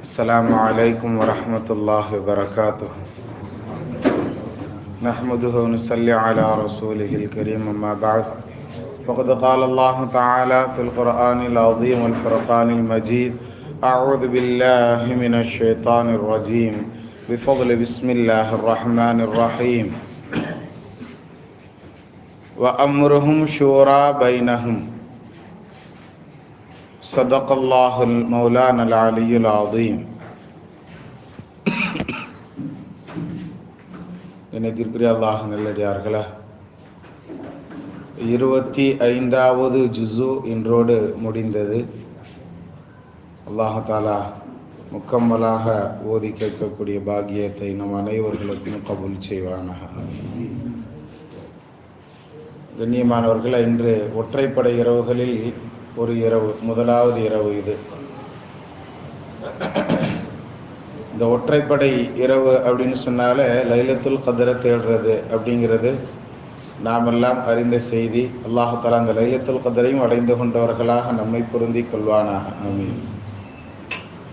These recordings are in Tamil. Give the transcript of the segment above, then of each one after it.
السلام عليكم ورحمة الله وبركاته. نحمده ونصلي على رسوله الكريم، أما بعد فقد قال الله تعالى في القرآن العظيم والفرقان المجيد: أعوذ بالله من الشيطان الرجيم بفضل بسم الله الرحمن الرحيم وأمرهم شورى بينهم صدق الله المولانا العلي العظيم. இணைத்திருக்கிற அல்லாஹ் நல்லடியார்களே, 25வது ஜுஸு இன்றோடு முடிந்தது. அல்லாஹ் தஆலா முக்கம்மலாக ஓதி கேட்கக்கூடிய பாக்கியத்தை நம் அனைவர்களுக்கும் கபூல் செய்வானாக. கண்ணியமானவர்களே, இன்று ஒற்றைப்படை இரவுகளில் ஒரு இரவு, முதலாவது இரவு இது. இந்த ஒற்றைப்படை இரவு அப்படின்னு சொன்னாலே லைலத்துல் கத்ரை தேடுறது அப்படிங்கிறது நாமெல்லாம் அறிந்த செய்தி. அல்லாஹ் தஆலா அந்த லைலத்துல் கத்ரையும் அடைந்து கொண்டவர்களாக நம்மை பொருந்தி கொள்வானாக. ஆமீன்.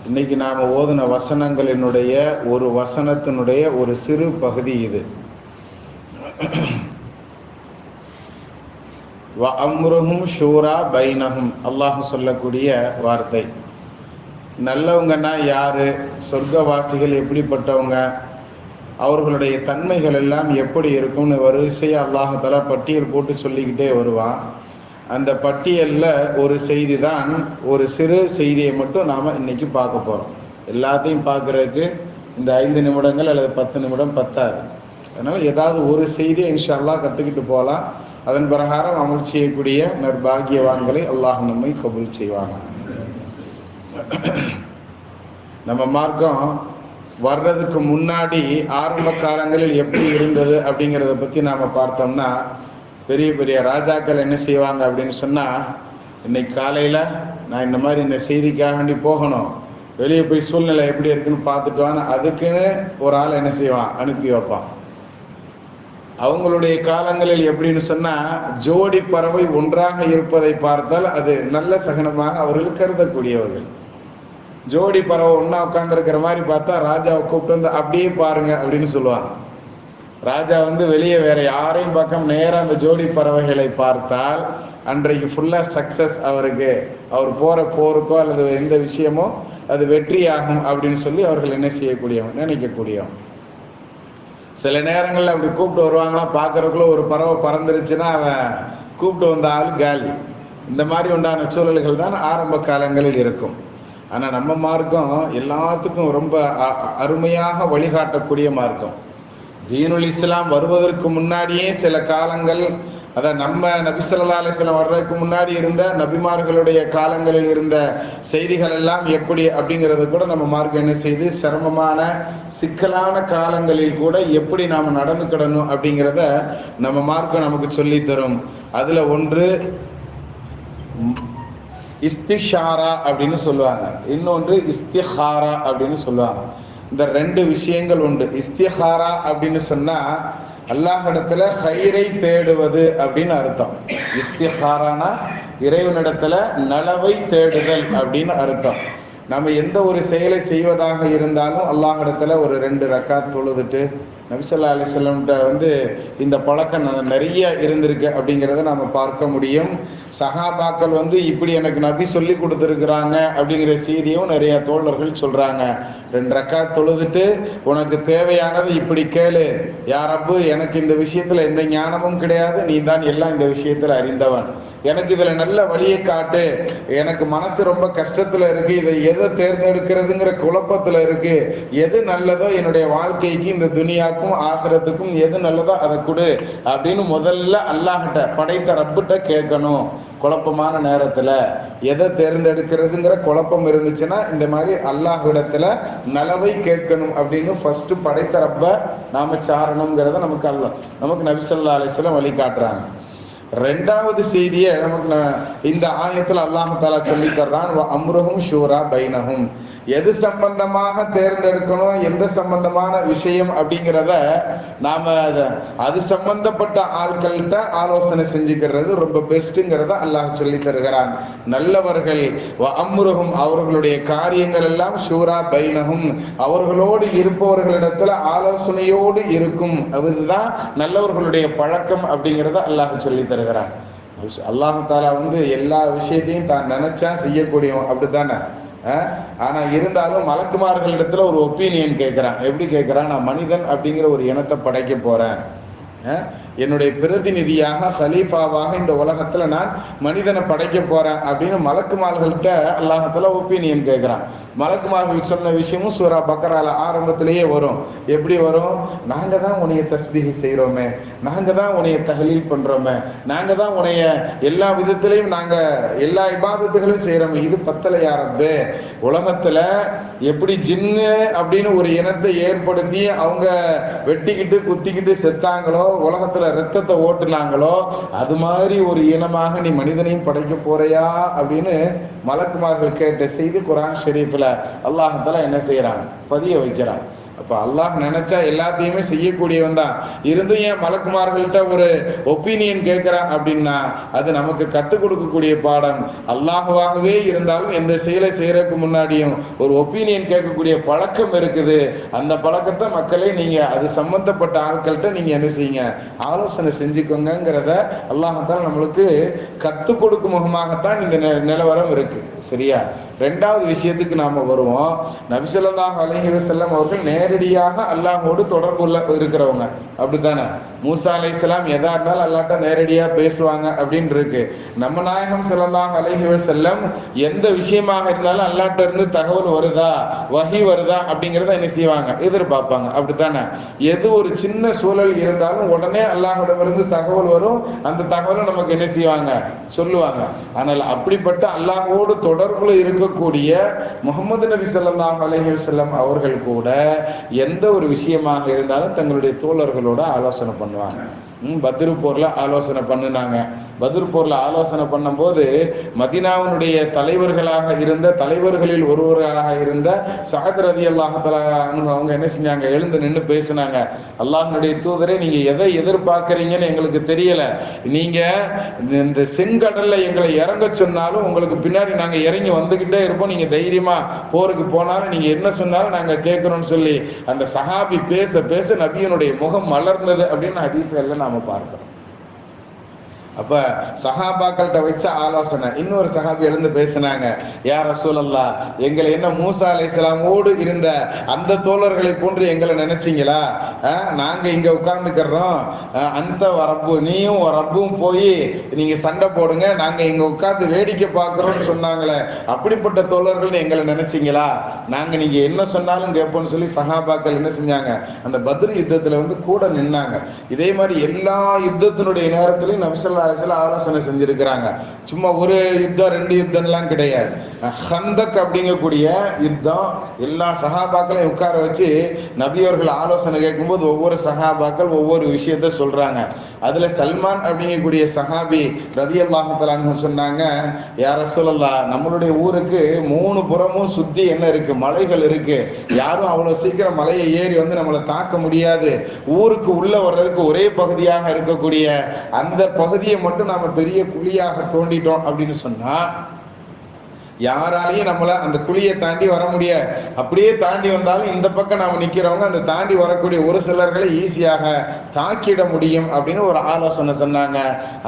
இன்னைக்கு நாம் ஓதுன வசனங்களினுடைய ஒரு வசனத்தினுடைய ஒரு சிறு பகுதி இது. வஅம்ருஹும் ஷூரா பைனஹும், அல்லாஹ் சொல்லக்கூடிய வார்த்தை. நல்லவங்கன்னா யாரு, சொர்க்கவாசிகள் எப்படிப்பட்டவங்க, அவர்களுடைய தன்மைகள் எல்லாம் எப்படி இருக்கும்னு வரிசையா அல்லாஹ் தஆலா பட்டியல் போட்டு சொல்லிக்கிட்டே வருவான். அந்த பட்டியல்ல ஒரு செய்தி தான், ஒரு சிறு செய்தியை மட்டும் நாம இன்னைக்கு பார்க்க போறோம். எல்லாத்தையும் பார்க்கறதுக்கு இந்த 5 நிமிடங்கள் அல்லது 10 நிமிடம் பத்தாது. அதனால ஏதாவது ஒரு செய்தியை இன்ஷா அல்லாஹ் கத்துக்கிட்டு போகலாம். அதன் பிரகாரம் அமல் செய்யக்கூடிய நற்பாகியவான்களை அல்லாஹ் நம்மை கபூல் செய்வாங்க. நம்ம மார்க்கம் வர்றதுக்கு முன்னாடி ஆரம்ப காலங்களில் எப்படி இருந்தது அப்படிங்கிறத பத்தி நாம பார்த்தோம்னா, பெரிய பெரிய ராஜாக்கள் என்ன செய்வாங்க அப்படின்னு சொன்னா, இன்னைக்கு காலையில நான் இந்த மாதிரி இந்த செய்திக்காக வேண்டி போகணும், வெளியே போய் சூழ்நிலை எப்படி இருக்குன்னு பார்த்துட்டு வாங்க, அதுக்குன்னு ஒரு ஆள் என்ன செய்வான், அனுப்பி வைப்பான். அவங்களுடைய காலங்களில் எப்படின்னு சொன்னா, ஜோடி பறவை ஒன்றாக இருப்பதை பார்த்தால் அது நல்ல சகனமாக அவர்கள் கருதக்கூடியவர்கள். ஜோடி பறவை ஒன்னா உட்கார்ந்து இருக்கிற மாதிரி பார்த்தா ராஜாவை கூப்பிட்டு வந்து அப்படியே பாருங்க அப்படின்னு சொல்லுவாங்க. ராஜா வெளியே வேற யாரையும் பார்க்காம நேரா அந்த ஜோடி பறவைகளை பார்த்தால் அன்றைக்கு ஃபுல்லா சக்சஸ் அவருக்கு, அவர் போற போருக்கோ அல்லது எந்த விஷயமோ அது வெற்றியாகும் அப்படின்னு சொல்லி அவர்கள் என்ன செய்யக்கூடியவங்க, நினைக்கக்கூடியவங்க. சில நேரங்கள்ல அப்படி கூப்பிட்டு வருவாங்களா, பார்க்கறதுக்குள்ள ஒரு பறவை பறந்துருச்சுன்னா அவன் கூப்பிட்டு வந்த ஆள் காலி. இந்த மாதிரி உண்டான சூழல்கள் தான் ஆரம்ப காலங்களில் இருக்கும். ஆனா நம்ம மார்க்கம் எல்லாத்துக்கும் ரொம்ப அருமையாக வழிகாட்டக்கூடிய மார்க்கம். தீனுல் இஸ்லாம் வருவதற்கு முன்னாடியே சில காலங்கள், அதான் நம்ம நபி ஸல்லல்லாஹு அலைஹி வஸல்லம் வர்றதுக்கு முன்னாடி இருந்த நபிமார்களுடைய காலங்களில் இருந்த செய்திகள் எல்லாம் எப்படி அப்படிங்கிறது கூட நம்ம மார்க்கம் என்ன செய்து, சிரமமான சிக்கலான காலங்களில் கூட எப்படி நாம நடந்துக்கிடணும் அப்படிங்கிறத நம்ம மார்க்கம் நமக்கு சொல்லி தரும். அதுல ஒன்று இஸ்திஷாரா அப்படின்னு சொல்லுவாங்க, இன்னொன்று இஸ்திஹாரா அப்படின்னு சொல்லுவாங்க. இந்த 2 விஷயங்கள் உண்டு. இஸ்திஹாரா அப்படின்னு சொன்னா அல்லாஹ்விடத்துல ஹைரை தேடுவது அப்படின்னு அர்த்தம். இஸ்திஹாரானா இறைவனிடத்துல நலவை தேடுதல் அப்படின்னு அர்த்தம். நம்ம எந்த ஒரு செயலை செய்வதாக இருந்தாலும் அல்லாஹ்விடத்துல ஒரு 2 ரக்காத் தொழுதுட்டு, நபி ஸல்லல்லாஹு அலைஹி வஸல்லம் இந்த பழக்கம் நிறைய இருந்திருக்கு அப்படிங்கிறத நம்ம பார்க்க முடியும். சஹாபாக்கள் இப்படி எனக்கு நபி சொல்லி கொடுத்துருக்குறாங்க அப்படிங்கிற செய்தியும் நிறைய தோழர்கள் சொல்றாங்க. 2 ரக்காத் தொழுதுட்டு உனக்கு தேவையானது இப்படி கேளு, யா ரப்பு, எனக்கு இந்த விஷயத்துல எந்த ஞானமும் கிடையாது, நீ தான் எல்லாம் இந்த விஷயத்துல அறிந்தவன், எனக்கு இதுல நல்ல வழியை காட்டு, எனக்கு மனசு ரொம்ப கஷ்டத்துல இருக்கு, இதை எதை தேர்ந்தெடுக்கிறதுங்கிற குழப்பத்துல இருக்கு, எது நல்லதோ என்னுடைய வாழ்க்கைக்கு, இந்த துனியாக்கும் ஆகிரத்துக்கும் எது நல்லதோ அதை கொடு அப்படின்னு முதல்ல அல்லாஹ்கிட்ட, படைத்த ரப்பிட்ட கேட்கணும். குழப்பமான நேரத்துல எதை தேர்ந்தெடுக்கிறதுங்கிற குழப்பம் இருந்துச்சுன்னா இந்த மாதிரி அல்லாஹ்விடத்துல நலவை கேட்கணும் அப்படின்னு ஃபர்ஸ்ட் படைத்த ரப்ப நாம சாரணுங்கிறத நமக்கு நபி ஸல்லல்லாஹு அலைஹி வஸல்லம் வழி காட்டுறாங்க. ரெண்டாவது செய்தியை நமக்கு இந்த ஆயத்துல அல்லாஹ் தஆலா சொல்லி தர்றான், அம்ருஹும் ஷூரா பைனஹும். எது சம்பந்தமாக தேர்ந்தெடுக்கணும், எந்த சம்பந்தமான விஷயம் அப்படிங்கிறத நாம அது சம்பந்தப்பட்ட ஆட்கள்கிட்ட ஆலோசனை செஞ்சுக்கிறது ரொம்ப பெஸ்ட்ங்கிறத அல்லாஹ் சொல்லி தருகிறான். நல்லவர்கள் அம்ருஹும் அவர்களுடைய காரியங்கள் எல்லாம் ஷூரா பைனஹும் அவர்களோடு இருப்பவர்களிடத்துல ஆலோசனையோடு இருக்கும். அதுதான் நல்லவர்களுடைய பழக்கம் அப்படிங்கிறத அல்லாஹ் சொல்லி தருகிறான். அல்லாஹ் தஆலா எல்லா விஷயத்தையும் தான் நினைச்சா செய்யக்கூடியவன், அப்படித்தானே? ஆனா இருந்தாலும் மலக்குமார்களிடத்துல ஒரு ஒப்பீனியன் கேட்கிறான். எப்படி கேட்கிறான்? நான் மனிதன் அப்படிங்கிற ஒரு இனத்தை படைக்க போறேன், என்னுடைய பிரதிநிதியாக ஹலீஃபாவாக இந்த உலகத்துல நான் மனிதனை படைக்க போறேன் அப்படின்னு மலக்குமார்கள்ட்ட அல்லாஹ் தஆலா ஒப்பீனியன் கேட்கிறான். மலக்குமார்கள் சொன்ன விஷயமும் சூரா பக்கரால ஆரம்பத்திலேயே வரும். எப்படி வரும்? நாங்க தான் உன்னைய தஸ்பீஹ் செய்யறோமே, நாங்க தான் உன்னைய தஹ்லீல் பண்றோமே, நாங்க தான் உன்னைய எல்லா விதத்திலையும் நாங்க எல்லா இபாதத்துகளையும் செய்யறோமே, இது பத்தலையா ரப்பே? உலகத்துல எப்படி ஜின்னு அப்படின்னு ஒரு இனத்தை ஏற்படுத்தி அவங்க வெட்டிக்கிட்டு குத்திக்கிட்டு செத்தாங்களோ, உலகத்துல ரத்தத்தை ஓட்டுனாங்களோ, அது மாதிரி ஒரு இனமாக நீ மனிதனையும் படைக்க போறியா அப்படின்னு மலக்குமார்கள் கேட்ட செய்தி குர்ஆன் ஷரீஃப்ல அல்லாஹ் தஆலா என்ன செய்யறான்? பதிய வைக்கிறான். அப்ப அல்லாஹ் நினைச்சா எல்லாத்தையுமே செய்யக்கூடியவன் தான். இருந்தும் ஏன் மலக்குமார்கள்ட்ட ஒரு ஒப்பீனியன் கேட்கிறான் அப்படின்னா அது நமக்கு கத்துக் கொடுக்கக்கூடிய பாடம். அல்லாஹ்வாகவே இருந்தாலும் எந்த செயலை செய்யறதுக்கு முன்னாடியும் ஒரு ஒப்பீனியன் கேட்கக்கூடிய பழக்கம் இருக்குது. அந்த பழக்கத்தை மக்களே நீங்க அது சம்பந்தப்பட்ட ஆட்கள்கிட்ட நீங்க என்ன செய்யுங்க, ஆலோசனை செஞ்சுக்கோங்கிறத அல்லாஹ் தஆலா நம்மளுக்கு கத்துக் கொடுக்கும் முகமாகத்தான் இந்த நிலவரம் இருக்கு. சரியா? ரெண்டாவது விஷயத்துக்கு நாம வருவோம். நபி ஸல்லல்லாஹு அலைஹி வஸல்லம் அவர்கள் நேரடியாக அல்லாஹ்வோடு தொடர்பு இருக்கிறவங்க, அப்படித்தானே? மூசா அலைஹிஸ்ஸலாம் எதா இருந்தாலும் அல்லாஹ்ட்ட நேரடியா பேசுவாங்க அப்படின்னு இருக்கு. நம்ம நாயகம் ஸல்லல்லாஹு அலைஹி வஸல்லம் எந்த விஷயமாக இருந்தாலும் அல்லாஹ்ட்ட இருந்து தகவல் வருதா, வஹி வருதா அப்படிங்கிறத என்ன செய்வாங்க, எதிர்பார்ப்பாங்க, அப்படித்தானே? எது ஒரு சின்ன சூழல் இருந்தாலும் உடனே அல்லாஹ்விடமிருந்து தகவல் வரும். அந்த தகவலை நமக்கு என்ன செய்வாங்க, சொல்லுவாங்க. ஆனால் அப்படிப்பட்ட அல்லாஹ்வோடு தொடர்புல இருக்கக்கூடிய முஹம்மது நபி ஸல்லல்லாஹு அலைஹி வஸல்லம் அவர்கள் கூட எந்த ஒரு விஷயமாக இருந்தாலும் தங்களுடைய தோழர்களோட ஆலோசனை பண்ணுவாங்க. பத்ரு போர்ல ஆலோசனை பண்ணினாங்க. பத்ரு போர்ல ஆலோசனை பண்ணும் போது மதீனாவினுடைய தலைவர்களாக இருந்த தலைவர்களில் ஒருவராக இருந்த சஅத் ரலியல்லாஹு தஆலா அவங்க என்ன செஞ்சாங்க, எழுந்து நின்று பேசினாங்க. அல்லாஹ்வுடைய தூதரே, நீங்க எதை எதிர்பார்க்கறீங்கன்னு எங்களுக்கு தெரியல. நீங்க இந்த செங்கடல்ல எங்களை இறங்க சொன்னாலும் உங்களுக்கு பின்னாடி நாங்க இறங்கி வந்துகிட்டே இருப்போம். நீங்க தைரியமா போருக்கு போனாலும் நீங்க என்ன சொன்னாலும் நாங்க கேட்கிறோம்னு சொல்லி அந்த சஹாபி பேச பேச நபியினுடைய முகம் மலர்ந்தது அப்படின்னு ஹதீஸ்ல நாம பார்க்கிறோம். அப்ப சஹாபாக்கள்கிட்ட வச்ச ஆலோசனை. இன்னொரு சஹாபி எழுந்து பேசினாங்க, யா ரசூலல்லாஹ், எங்களை என்ன மூசா அலைஹிஸ்ஸலாமோடு இருந்த அந்த தோழர்களை போன்று எங்களை நினைச்சீங்களா? நாங்க இங்க உட்கார்ந்துக்கிறோம், அந்த ரப்பு நீயும் ரப்பும் போய் நீங்க சண்டை போடுங்க, நாங்க இங்க உட்கார்ந்து வேடிக்கை பார்க்கிறோம்னு சொன்னாங்களே, அப்படிப்பட்ட தோழர்கள் எங்களை நினைச்சீங்களா? நாங்க நீங்க என்ன சொன்னாலும் கேட்போம்னு சொல்லி சஹாபாக்கள் என்ன செஞ்சாங்க, அந்த பத்ர் யுத்தத்துல கூட நின்னாங்க. இதே மாதிரி எல்லா யுத்தத்தினுடைய நேரத்திலையும் நபி ஸல்லல்லாஹு அலைஹி வஸல்லம் ஆலோசனை செஞ்சிருக்கிறாங்க. சும்மா ஒரு யுத்தம் ரெண்டு யுத்தம் எல்லாம் கிடையாது. ஹந்தக் அப்படிங்கக்கூடிய யுத்தம் எல்லா சஹாபாக்களையும் உட்கார வச்சு நபியவர்கள் ஆலோசனை கேட்கும்போது ஒவ்வொரு சஹாபாக்கள் ஒவ்வொரு விஷயத்த சொல்றாங்க. அதுல சல்மான் அப்படிங்கக்கூடிய சஹாபி ரலியல்லாஹு தஆலா அன்ஹு சொன்னாங்க, யா ரசூலல்லாஹ், நம்மளுடைய ஊருக்கு 3 புறமும் சுத்தி என்ன இருக்கு, மலைகள் இருக்கு. யாரும் அவ்வளவு சீக்கிரம் மலையை ஏறி நம்மளை தாக்க முடியாது. ஊருக்கு உள்ள வர்றதுக்கு ஒரே பகுதியாக இருக்கக்கூடிய அந்த பகுதியை மட்டும் நாம பெரிய குழியாக தோண்டிட்டோம் அப்படின்னு சொன்னா யாராலையும் நம்மள அந்த குழியை தாண்டி வர முடியாது. அப்படியே தாண்டி வந்தாலும் இந்த பக்கம் நாம நிக்கிறவங்க அந்த தாண்டி வரக்கூடிய ஒரு சிலர்களை ஈஸியாக தாக்கிட முடியும் அப்படின்னு ஒரு ஆலோசனை சொன்னாங்க.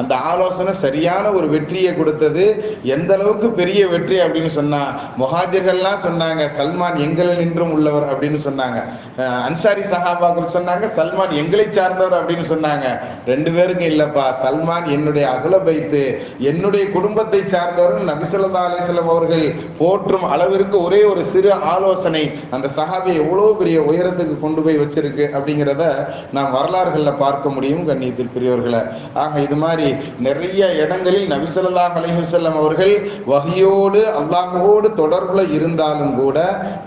அந்த ஆலோசனை சரியான ஒரு வெற்றியை கொடுத்தது. எந்த அளவுக்கு பெரிய வெற்றி அப்படின்னு சொன்னா, முஹாஜிர்கள்லாம் சொன்னாங்க சல்மான் எங்களில் நின்றும் உள்ளவர் அப்படின்னு சொன்னாங்க. அன்சாரி சஹாபாக்கள் சொன்னாங்க சல்மான் எங்களை சார்ந்தவர் அப்படின்னு சொன்னாங்க. 2 பேருக்கும் இல்லப்பா, சல்மான் என்னுடைய அகல பைத்து, என்னுடைய குடும்பத்தை சார்ந்தவர் நபி ஸல்லல்லாஹு அலைஹி வஸல்லம் அவர்கள் போற்றும் அளவிற்கு ஒரே ஒரு சிறு ஆலோசனை அந்த சஹாபியை எவ்வளவு பெரிய உயரத்துக்கு கொண்டு போய் வச்சிருக்கு அப்படிங்கிறத நாம் வரலாறுகள்ல பார்க்க முடியும் கண்ணியத்திற்குரியவர்களை. ஆக இது மாதிரி நிறைய இடங்களில் நபி ஸல்லல்லாஹு அலைஹி வஸல்லம் அவர்கள் வஹியோடு அல்லாஹ்வோடு தொடர்புல இருந்தாலும் கூட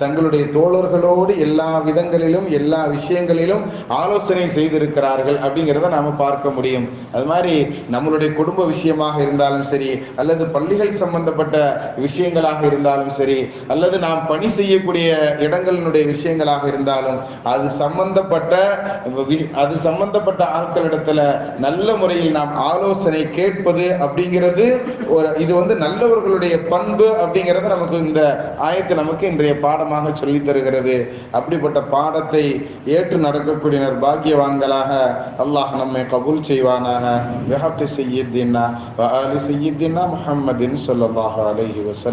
தங்களுடைய தோழர்களோடு எல்லா விதங்களிலும் எல்லா விஷயங்களிலும் ஆலோசனை செய்திருக்கிறார்கள் அப்படிங்கிறத நாம பார்க்க முடியும். அது மாதிரி நம்மளுடைய குடும்ப விஷயமாக இருந்தாலும் சரி, அல்லது பள்ளிகள் சம்பந்தப்பட்ட விஷயங்களாக இருந்தாலும் சரி, அல்லது நாம் பணி செய்யக்கூடிய இடங்களினுடைய விஷயங்களாக இருந்தாலும் அது சம்பந்தப்பட்ட ஆட்களிடத்துல நல்ல முறையில் நாம் ஆலோசனை கேட்பது அப்படிங்கிறது இது நல்லவர்களுடைய பண்பு அப்படிங்கிறத நமக்கு இந்த ஆயத்து நமக்கு இன்றைய பாடமாக சொல்லி தருகிறது. அப்படிப்பட்ட பாடத்தை ஏற்று நடக்கக்கூடியனர் பாக்கியவான்களாக அல்லாஹ் நம்மை கபூல் செய்வானாக. பிஹக்கி சய்யிதின்னா வ ஆலி சய்யிதின்னா முஹம்மதின் ஸல்லல்லாஹு அலைஹி வஸல்லம்.